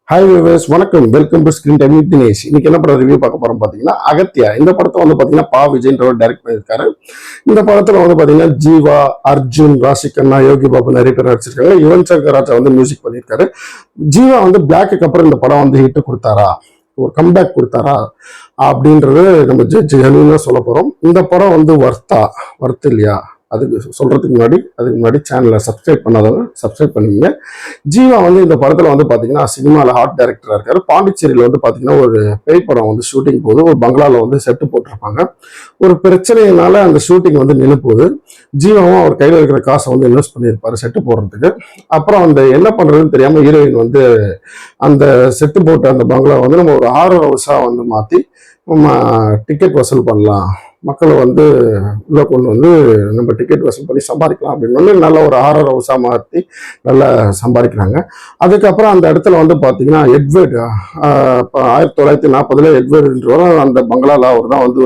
Hi viewers, வணக்கம். Welcome to screen time with Dinesh. இன்னைக்கு என்ன படம் ரிவ்யூ பார்க்க போறோம் பார்த்தீங்கன்னா அகத்தியா. இந்த படத்தை வந்து பார்த்தீங்கன்னா பா விஜய்ன்றவர் டைரக்ட் பண்ணியிருக்காரு. இந்த படத்துல வந்து பார்த்தீங்கன்னா ஜீவா, அர்ஜுன், ராசிகண்ணா, யோகி பாபு நிறைய பேர் நடிச்சிருக்காங்க. யுவன் சங்கர் ராஜா வந்து மியூசிக் பண்ணியிருக்காரு. ஜீவா வந்து பிளாக்கு அப்புறம் இந்த படம் வந்து ஹிட் கொடுத்தாரா, ஒரு கம்பேக் கொடுத்தாரா அப்படின்றது நம்ம ஜெனுவனா சொல்ல போறோம். இந்த படம் வந்து வர்த்து இல்லையா, அதுக்கு முன்னாடி சேனலை சப்ஸ்கிரைப் பண்ணாதவங்க சப்ஸ்கிரைப் பண்ணுவீங்க. ஜீவா வந்து இந்த படத்துல வந்து பாத்தீங்கன்னா சினிமாவில் ஹாட் டைரக்டரா இருக்காரு. பாண்டிச்சேரியில வந்து பாத்தீங்கன்னா ஒரு பேய் படம் வந்து ஷூட்டிங் போது ஒரு பங்களால வந்து செட்டு போட்டிருப்பாங்க. ஒரு பிரச்சனையினால அந்த ஷூட்டிங் வந்து நின்று போகுது. ஜீவாவும் அவர் கையில் இருக்கிற காசை வந்து இன்வெஸ்ட் பண்ணியிருப்பாரு செட்டு போடுறதுக்கு. அப்புறம் அந்த என்ன பண்றதுன்னு தெரியாம ஹீரோயின் வந்து அந்த செட்டு போட்ட அந்த பங்களா வந்து நம்ம ஒரு 6 ஹவுஸா வந்து மாத்தி நம்ம டிக்கெட் வசூல் பண்ணலாம், மக்களை வந்து உள்ள கொண்டு வந்து நம்ம டிக்கெட் வசூல் பண்ணி சம்பாதிக்கலாம் அப்படின்னு நல்ல ஒரு 6 ஹவுஸா மாற்றி நல்லா சம்பாதிக்கிறாங்க. அதுக்கப்புறம் அந்த இடத்துல வந்து பார்த்தீங்கன்னா எட்வர்டு, 1940 எட்வர்டுன்றவர் அந்த பங்களாவில் அவர் தான் வந்து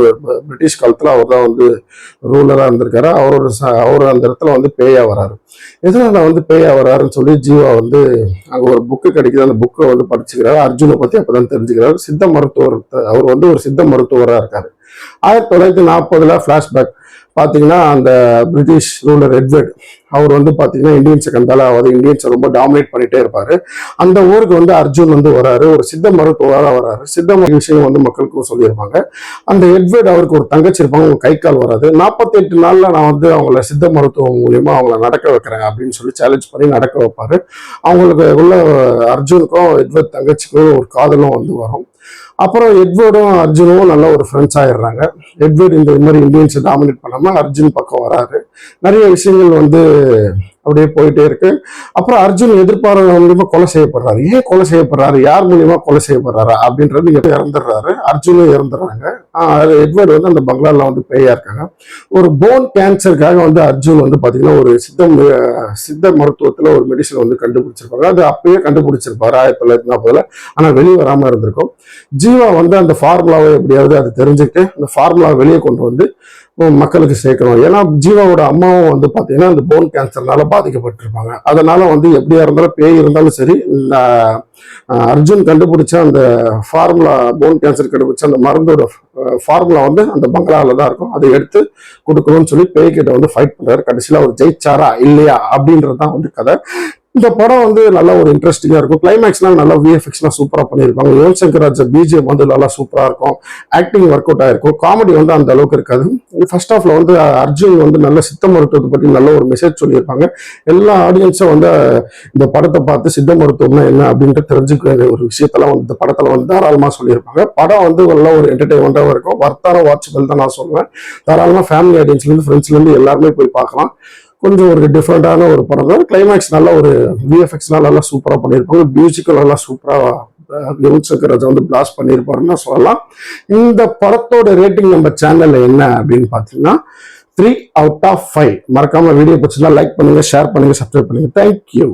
பிரிட்டிஷ் காலத்தில் அவர் தான் வந்து ரூலராக இருந்திருக்காரு. அவர் அந்த இடத்துல வந்து பேயா வராரு. எதனால வந்து பேயா வராருன்னு சொல்லி ஜீவா வந்து அங்கே ஒரு புக்கு கிடைக்குது, அந்த புக்கை வந்து படிச்சுக்கிறாரு. அர்ஜுனை பற்றி அப்போதான் தெரிஞ்சுக்கிறாரு. சித்த மருத்துவர், அவர் வந்து ஒரு சித்த மருத்துவராக இருக்காரு. 1940 பிளாஷ்பேக் பார்த்தீங்கன்னா அந்த பிரிட்டிஷ் ரூலர் எட்வர்ட் அவர் வந்து பார்த்தீங்கன்னா இந்தியன்ஸை கண்டால அவர் இந்தியன்ஸை ரொம்ப டாமினேட் பண்ணிட்டே இருப்பாரு. அந்த ஊருக்கு வந்து அர்ஜுன் வந்து வராரு, ஒரு சித்த மருத்துவராக வராரு. சித்த விஷயம் வந்து மக்களுக்கும் சொல்லியிருப்பாங்க. அந்த எட்வர்ட் அவருக்கு ஒரு தங்கச்சி இருப்பாங்க, அவங்க கை கால் வராது. 48 நாள்ல நான் வந்து அவங்கள சித்த மருத்துவம் மூலியமா அவங்கள நடக்க வைக்கிறேன் அப்படின்னு சொல்லி சேலஞ்ச் பண்ணி நடக்க வைப்பாரு. அவங்களுக்கு உள்ள அர்ஜுனுக்கும் எட்வர்ட் தங்கச்சிக்கும் ஒரு காதலும் வந்து வரும். அப்புறம் எட்வர்டும் அர்ஜுனும் நல்ல ஒரு ஃப்ரெண்ட்ஸ் ஆயிடுறாங்க. எட்வர்ட் இந்த மாதிரி இந்தியன்ஸை டாமினேட் பண்ணாம அர்ஜுன் பக்கம் வராரு. நிறைய விஷயங்கள் வந்து அப்படியே போயிட்டே இருக்கு. அப்புறம் அர்ஜுன் எதிர்பாராத மூலியமா கொலை செய்யப்படுறாரு. ஏன் கொலை செய்யப்படுறாரு, யார் மூலியமா கொலை செய்யப்படுறாரு அப்படின்றது இறந்துடுறாரு. அர்ஜுனும் இறந்துடுறாங்க. எட்வர்ட் வந்து அந்த பங்களால வந்து பேயா இருக்காங்க. ஒரு போன் கேன்சருக்காக வந்து அர்ஜுன் வந்து பாத்தீங்கன்னா ஒரு சித்த மருத்துவத்துல ஒரு மெடிசன் வந்து கண்டுபிடிச்சிருப்பாங்க. அது அப்பயே கண்டுபிடிச்சிருப்பாரு 1940. ஆனா வெளியே வராம இருந்திருக்கும். ஜீவா வந்து அந்த ஃபார்முலாவை எப்படியாவது அது தெரிஞ்சுக்கிட்டு அந்த ஃபார்முலாவை வெளியே கொண்டு வந்து மக்களுக்கு சேர்க்கணும். ஏன்னா ஜீவாவோட அம்மாவும் வந்து பாத்தீங்கன்னா அந்த போன் கேன்சர்னால பாதிக்கப்பட்டிருப்பாங்க. அதனால வந்து எப்படியா இருந்தாலும் பேய் இருந்தாலும் சரி, இந்த அர்ஜுன் கண்டுபிடிச்ச அந்த ஃபார்முலா, போன் கேன்சர் கண்டுபிடிச்ச அந்த மருந்தோட ஃபார்முலா வந்து அந்த பங்களால தான் இருக்கும். அதை எடுத்து கொடுக்கணும்னு சொல்லி பேய்கிட்ட வந்து ஃபைட் பண்றாரு. கடைசியில் அவர் ஜெயிச்சாரா இல்லையா அப்படின்றது தான் வந்து கதை. இந்த படம் வந்து நல்லா ஒரு இன்ட்ரெஸ்டிங்கா இருக்கும். கிளைமேக்ஸ்லாம் நல்லா விஎஃப்எக்ஸ்லாம் சூப்பரா பண்ணியிருப்பாங்க. யுவன் சங்கர் ராஜா பிஜிஎம் வந்து நல்லா சூப்பரா இருக்கும். ஆக்டிங் ஒர்க் அவுட் ஆயிருக்கும். காமெடி வந்து அந்த அளவுக்கு இருக்காது. ஃபர்ஸ்ட் ஹாஃப்ல வந்து அர்ஜுன் வந்து நல்ல சித்த மருத்துவத்தை பற்றி நல்ல ஒரு மெசேஜ் சொல்லியிருப்பாங்க. எல்லா ஆடியன்ஸும் வந்து இந்த படத்தை பார்த்து சித்த மருத்துவம்னா என்ன அப்படின்ட்டு தெரிஞ்சுக்க வேண்டிய ஒரு விஷயத்தெல்லாம் வந்து இந்த படத்துல வந்து தாராளமா சொல்லியிருப்பாங்க. படம் வந்து நல்ல ஒரு என்டர்டைன்மெண்டாகவும் இருக்கும். வர்த்தான வாட்சபிள் தான் நான் சொல்லுவேன். தாராளமா ஃபேமிலி ஆடியன்ஸ்லேருந்து ஃப்ரெண்ட்ஸ்லேருந்து எல்லாருமே போய் பார்க்கலாம். கொஞ்சம் ஒரு டிஃப்ரெண்டான ஒரு படம் தான். கிளைமேக்ஸ் நல்ல ஒரு விஎஃப்எக்ஸ்லாம் நல்லா சூப்பராக பண்ணியிருப்பாங்க. மியூசிக்கல் நல்லா சூப்பராக யுவன் சங்கர் ராஜா வந்து பிளாஸ்ட் பண்ணியிருப்பாருன்னு சொல்லலாம். இந்த படத்தோட ரேட்டிங் நம்ம சேனல்ல என்ன அப்படின்னு பார்த்தீங்கன்னா 3 out of 5. மறக்காம வீடியோ பிடிச்சிருந்தா லைக் பண்ணுங்க, ஷேர் பண்ணுங்க, சப்ஸ்கிரைப் பண்ணுங்க. தேங்க்யூ.